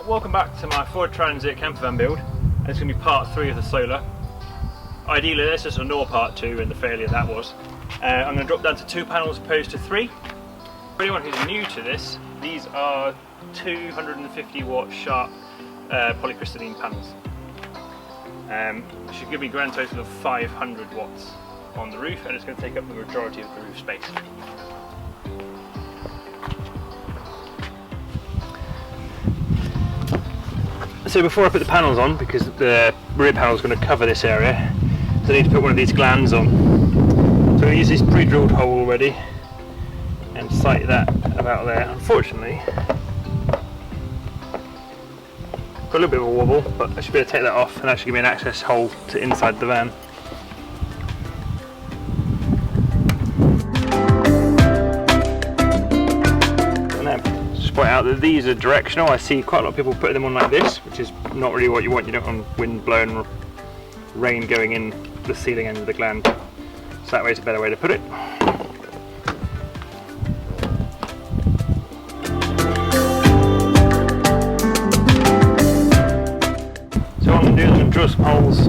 welcome back to my Ford Transit Campervan build, and it's going to be part 3 of the solar. Ideally this is a ignore part 2 and the failure that was. I'm going to drop down to 2 panels opposed to 3. For anyone who's new to this, these are 250 watt sharp polycrystalline panels. It should give me a grand total of 500 watts on the roof, and it's going to take up the majority of the roof space. So before I put the panels on, because the rear panel is going to cover this area, so I need to put one of these glands on. So I use this pre-drilled hole already and sight that about there. Unfortunately, got a little bit of a wobble, but I should be able to take that off and actually give me an access hole to inside the van. Point out that these are directional. I see quite a lot of people putting them on like this, which is not really what you want. You don't want wind blowing rain going in the ceiling end of the gland. So that way is a better way to put it. So what I'm going to do is I'm going to drill some holes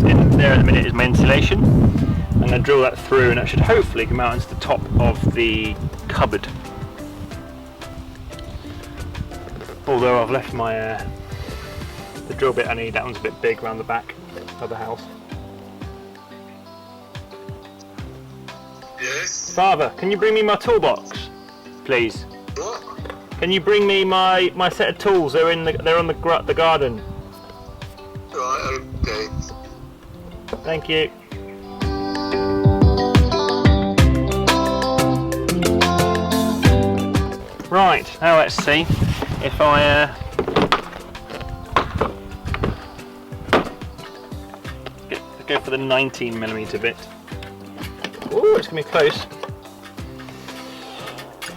in there at the minute is my insulation. I'm going to drill that through, and that should hopefully come out into the top of the cupboard. Although I've left my the drill bit I need, that one's a bit big around the back of the house. Yes? Father, can you bring me my toolbox, please? What? Can you bring me my set of tools? They're on the garden. Right, okay. Thank you. Right, now let's see if I go for the 19mm bit. Oh, it's going to be close.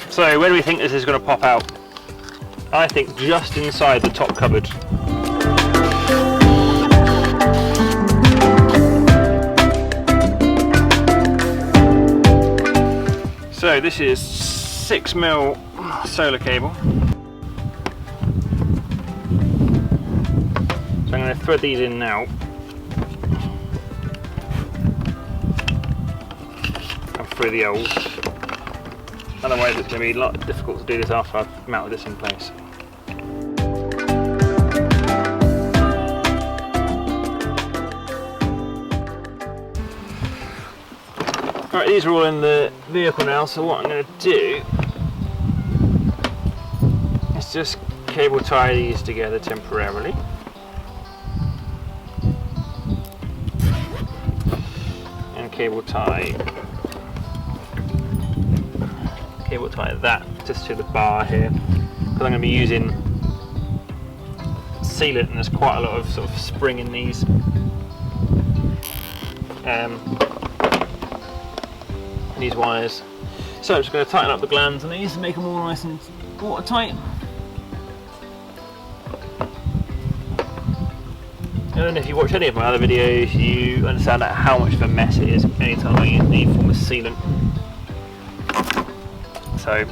So where do we think this is going to pop out? I think just inside the top cupboard. So this is 6mm solar cable. So I'm going to thread these in now. And through the holes. Otherwise it's going to be a lot difficult to do this after I've mounted this in place. Right, these are all in the vehicle now, so what I'm going to do is just cable tie these together temporarily. And cable tie that just to the bar here, because I'm going to be using sealant, and there's quite a lot of sort of spring in these. These wires. So I'm just going to tighten up the glands on these and make them all nice and watertight. And if you watch any of my other videos, you understand how much of a mess it is anytime I use any form of sealant. So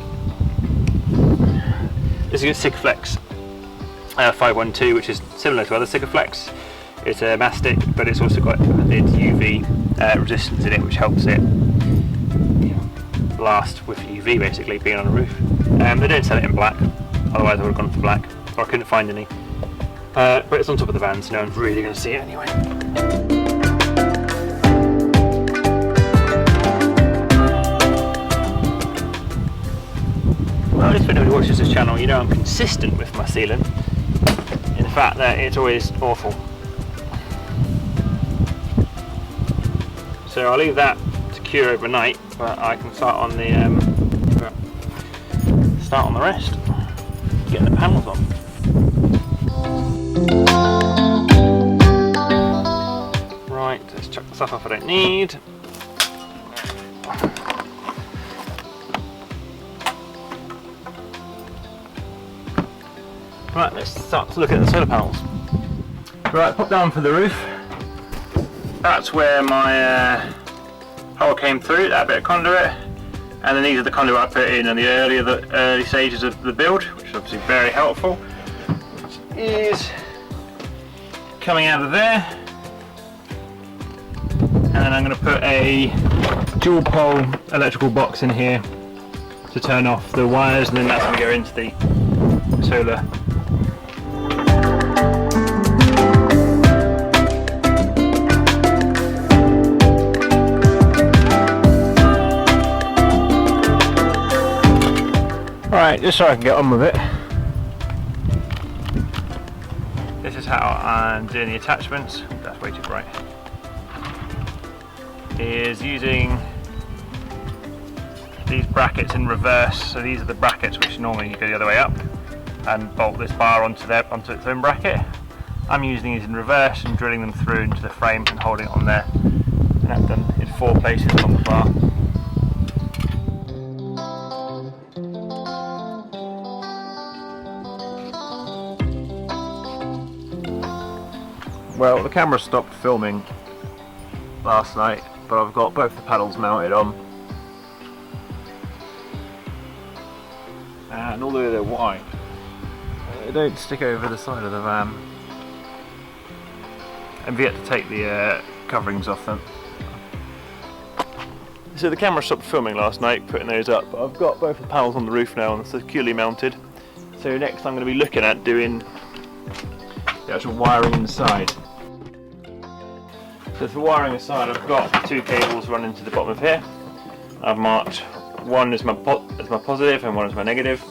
this is a Sikaflex 512, which is similar to other Sikaflex. It's a mastic, but it's also got UV resistance in it, which helps it blast with UV, basically, being on a roof. They don't sell it in black, otherwise I would have gone for black, or I couldn't find any. But it's on top of the van, so no one's really going to see it anyway. Well, if anybody watches this channel, you know I'm consistent with my sealant, in the fact that it's always awful. So I'll leave that to cure overnight, but I can start on the rest, getting the panels on. Right, let's chuck the stuff off I don't need. Right, let's start to look at the solar panels. Right, pop down for the roof. That's where my hole came through, that bit of conduit, and then these are the conduit I put in the early stages of the build, which is obviously very helpful. is coming out of there, and then I'm going to put a dual pole electrical box in here to turn off the wires, and then that's going to go into the solar. Alright, just so I can get on with it. This is how I'm doing the attachments. That's way too bright. Is using these brackets in reverse. So these are the brackets which normally you go the other way up and bolt this bar onto its own bracket. I'm using these in reverse and drilling them through into the frame and holding it on there. And I've done in 4 places along the bar. Well, the camera stopped filming last night, but I've got both the paddles mounted on. And although they're wide, they don't stick over the side of the van. I've yet to take the coverings off them. So the camera stopped filming last night, putting those up, but I've got both the panels on the roof now and securely mounted. So next I'm going to be looking at doing the actual wiring inside. So for wiring aside, I've got 2 cables running to the bottom of here. I've marked one as my positive and one as my negative.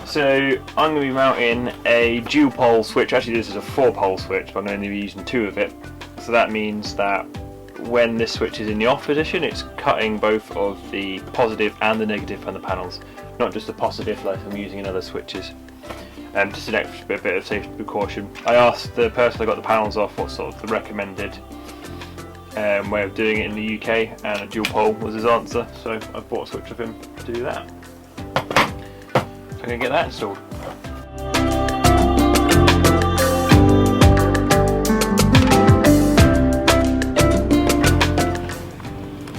So I'm going to be mounting a dual pole switch. Actually, this is a 4-pole switch, but I'm going to be using 2 of it. So that means that when this switch is in the off position, it's cutting both of the positive and the negative from the panels, not just the positive like I'm using in other switches. Just an extra bit of safety precaution. I asked the person I got the panels off what sort of the recommended way of doing it in the UK, and a dual pole was his answer, so I've bought a switch of him to do that. So I'm going to get that installed.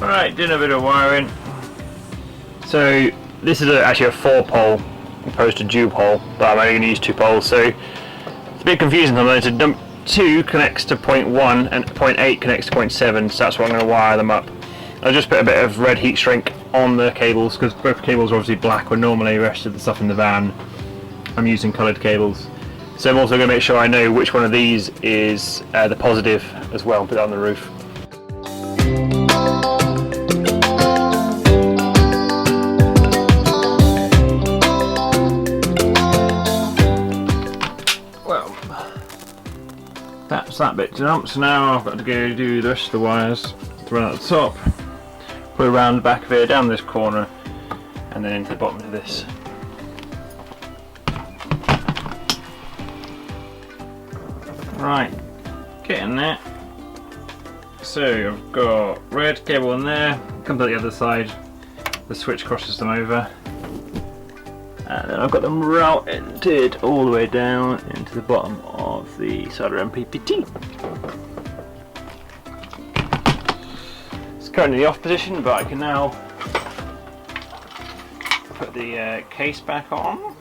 Alright, doing a bit of wiring. So this is actually a 4-pole opposed to dual pole, but I'm only going to use 2 poles, so it's a bit confusing sometimes. So dump 2 connects to point 1 and point 8 connects to point 7, so that's why I'm going to wire them up. I just put a bit of red heat shrink on the cables because both cables are obviously black, when normally the rest of the stuff in the van I'm using coloured cables. So I'm also going to make sure I know which one of these is the positive as well, and put it on the roof. That's that bit done. So now I've got to go do the rest of the wires to run at the top, put it around the back of here, down this corner, and then into the bottom of this. Right, getting there. So I've got red cable in there, comes to the other side, the switch crosses them over, and then I've got them routed all the way down into the bottom of the solar MPPT. It's currently in the off position, but I can now put the case back on.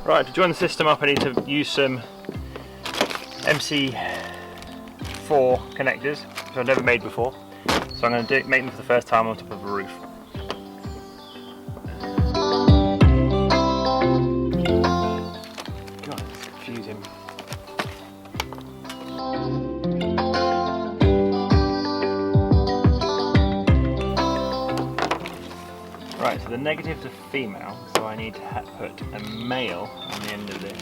Right, to join the system up I need to use some MC4 connectors, which I've never made before, so I'm going to make them for the first time on top of a roof. God, it's confusing. Right, so the negative's a female, so I need to put a male on the end of this.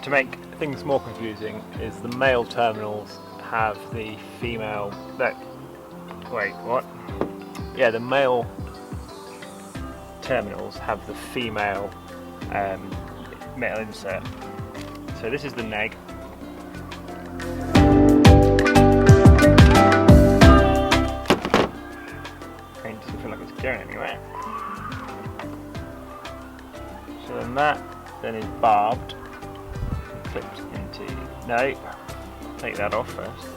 To make things more confusing is the male terminals have the female, wait, what? Yeah, the male terminals have the female metal insert. So this is the neg. It doesn't feel like it's going anywhere. So then that then is barbed. flipped into, no, take that off first.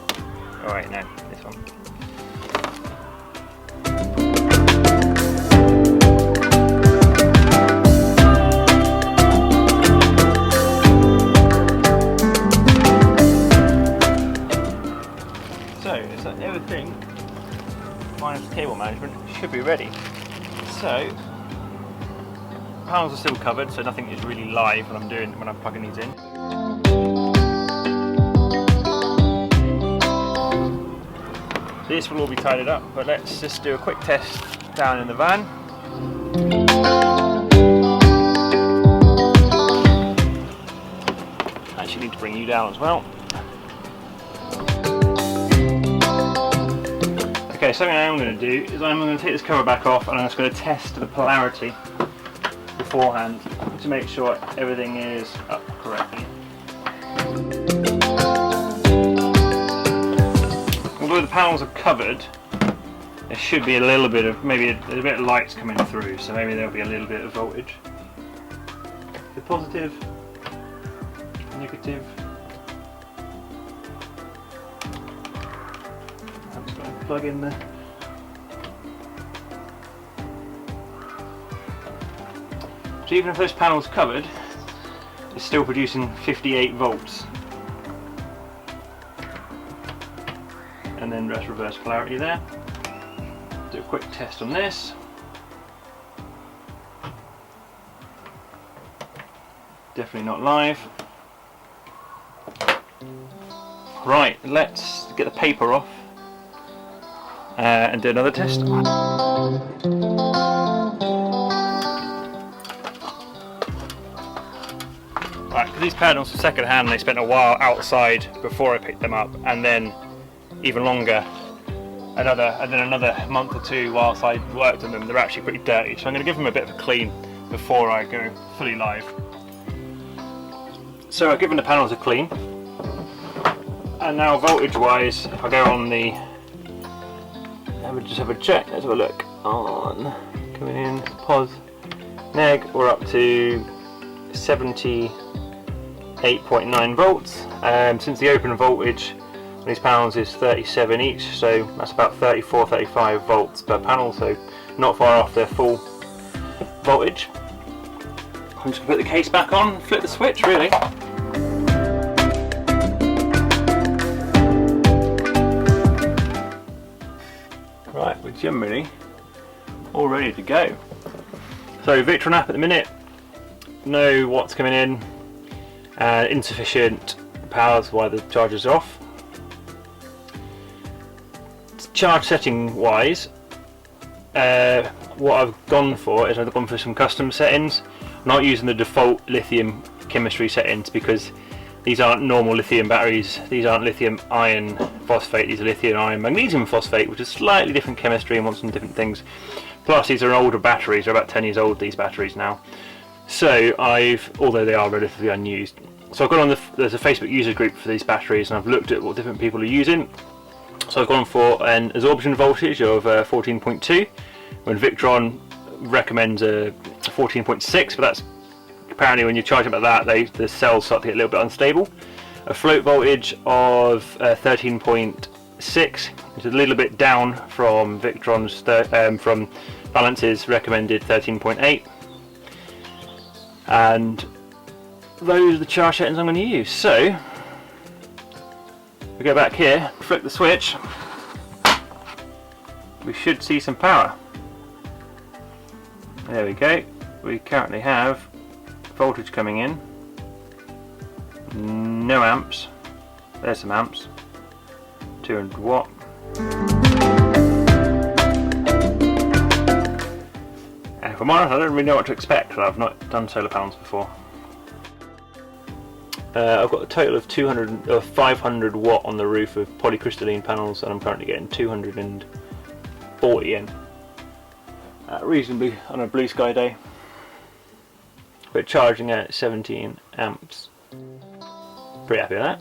Oh wait, no, this one. So everything, minus cable management, should be ready. So, panels are still covered, so nothing is really live when I'm plugging these in. This will all be tidied up, but let's just do a quick test down in the van. Actually need to bring you down as well. Okay, something I'm going to do is I'm going to take this cover back off and I'm just going to test the polarity beforehand to make sure everything is up correctly. Although the panels are covered, there should be a little bit of, maybe a bit of lights coming through, so maybe there'll be a little bit of voltage. The positive, negative. I'm just going to plug in the so even if this panel's covered, it's still producing 58 volts. And then just reverse polarity there. Do a quick test on this. Definitely not live. Right, let's get the paper off and do another test. Right, because these panels are second hand, they spent a while outside before I picked them up, and then even longer, another month or two whilst I worked on them. They're actually pretty dirty, so I'm going to give them a bit of a clean before I go fully live. So I've given the panels a clean, and now voltage wise, if I go on the, I would just have a check, let's have a look on, coming in, pos, neg, we're up to 78.9 volts. Since the open voltage on these panels is 37 each, so that's about 34-35 volts per panel, so not far off their full voltage. I'm just going to put the case back on, flip the switch really. Right, we're generally all ready to go. So Victron app at the minute, no watts coming in, insufficient power, that's why the chargers are off. Charge setting wise, what I've gone for is I've gone for some custom settings. I'm not using the default lithium chemistry settings because these aren't normal lithium batteries, these aren't lithium iron phosphate, these are lithium iron magnesium phosphate, which is slightly different chemistry and wants some different things. Plus these are older batteries, they're about 10 years old, these batteries now. So although they are relatively unused, so I've gone on there's a Facebook user group for these batteries, and I've looked at what different people are using. So I've gone for an absorption voltage of 14.2, when Victron recommends a 14.6, but that's apparently when you're charging about that, the cells start to get a little bit unstable. A float voltage of 13.6, which is a little bit down from Victron's from Balance's recommended 13.8. And those are the charge settings I'm going to use. So we go back here, flick the switch, we should see some power. There we go. We currently have voltage coming in, no amps, there's some amps, 200 watt. And if I'm honest, I don't really know what to expect. I've not done solar panels before. I've got a total of 500 watt on the roof of polycrystalline panels, and I'm currently getting 240 in. Reasonably on a blue sky day. But charging at 17 amps. Pretty happy with that.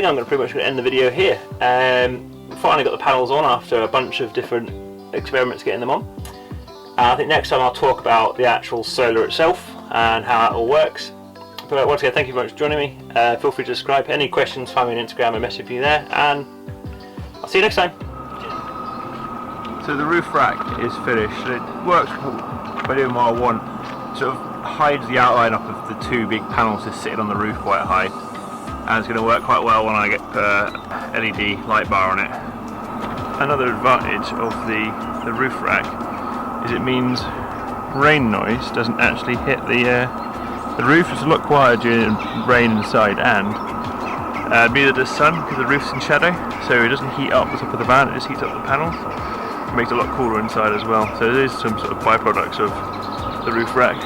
I'm going to pretty much end the video here. Finally got the panels on after a bunch of different experiments getting them on. I think next time I'll talk about the actual solar itself and how it all works. But once again, thank you very much for joining me. Feel free to subscribe. Any questions, find me on Instagram and message me there, and I'll see you next time. So the roof rack is finished. It works by doing what I want. Sort of hides the outline up of the two big panels just sitting on the roof quite high. And it's going to work quite well when I get LED light bar on it. Another advantage of the roof rack is it means rain noise doesn't actually hit the roof. It's a lot quieter during rain inside, and neither does sun because the roof's in shadow, so it doesn't heat up the top of the van, it just heats up the panels. It makes it a lot cooler inside as well, so there's some sort of byproducts of the roof rack.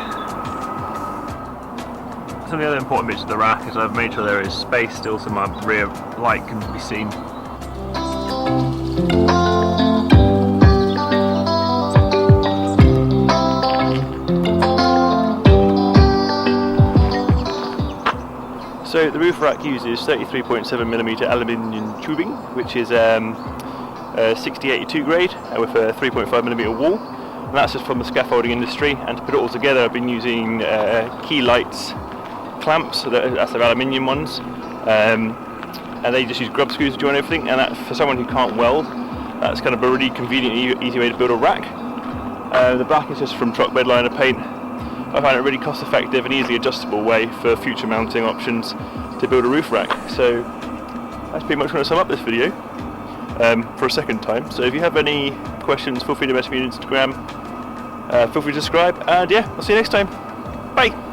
Some of the other important bits of the rack is I've made sure there is space still so my rear light can be seen. So the roof rack uses 33.7mm aluminium tubing, which is 6082 grade with a 3.5mm wall, and that's just from the scaffolding industry. And to put it all together, I've been using key lights clamps, that's the aluminium ones, and they just use grub screws to join everything. And that, for someone who can't weld, that's kind of a really convenient, easy way to build a rack. The back is just from truck bed liner paint. I find it a really cost effective and easily adjustable way for future mounting options to build a roof rack. So that's pretty much going to sum up this video for a second time. So if you have any questions, feel free to message me on Instagram, feel free to subscribe, and yeah, I'll see you next time. Bye!